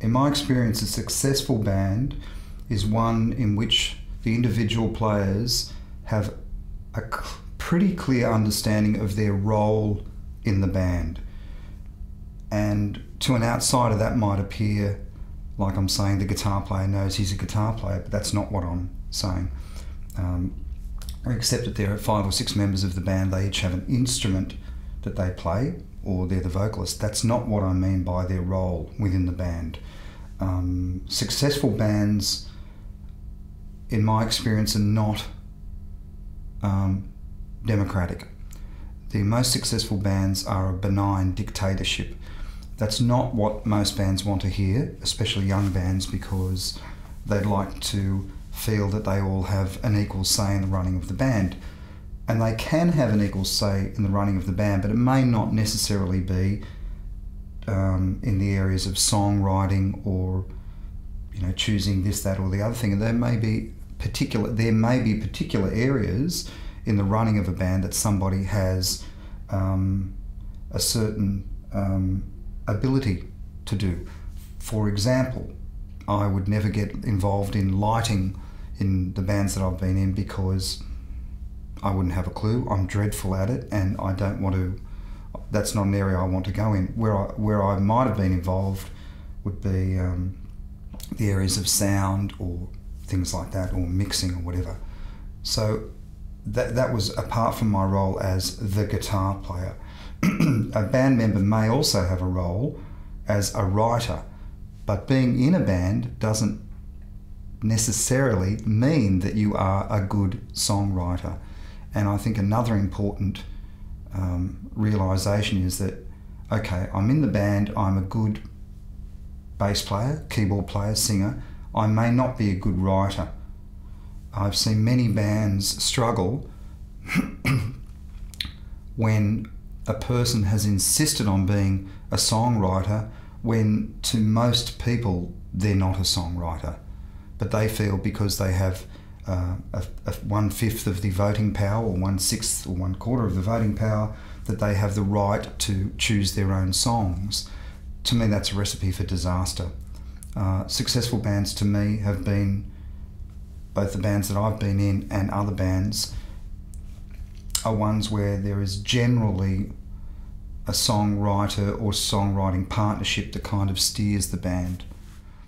In my experience, a successful band is one in which the individual players have a pretty clear understanding of their role in the band. And to an outsider, that might appear like I'm saying the guitar player knows he's a guitar player, but that's not what I'm saying. Except that there are 5 or 6 members of the band, they each have an instrument that they play, or they're the vocalist. That's not what I mean by their role within the band. Successful bands, in my experience, are not democratic. The most successful bands are a benign dictatorship. That's not what most bands want to hear, especially young bands, because they'd like to feel that they all have an equal say in the running of the band. And they can have an equal say in the running of the band, but it may not necessarily be in the areas of songwriting or, you know, choosing this, that, or the other thing. And there may be particular areas in the running of a band that somebody has a certain ability to do. For example, I would never get involved in lighting in the bands that I've been in because I wouldn't have a clue. I'm dreadful at it, and I don't want to. That's not an area I want to go in. Where I might have been involved would be the areas of sound or things like that, or mixing or whatever. So that was apart from my role as the guitar player. A band member may also have a role as a writer, but being in a band doesn't necessarily mean that you are a good songwriter. And I think another important realisation is that, okay, I'm in the band, I'm a good bass player, keyboard player, singer. I may not be a good writer. I've seen many bands struggle when a person has insisted on being a songwriter when to most people they're not a songwriter, but they feel because they have a 1/5 of the voting power, or 1/6 or 1/4 of the voting power, that they have the right to choose their own songs. To me, that's a recipe for disaster. Successful bands to me have been, both the bands that I've been in and other bands, are ones where there is generally a songwriter or songwriting partnership that kind of steers the band.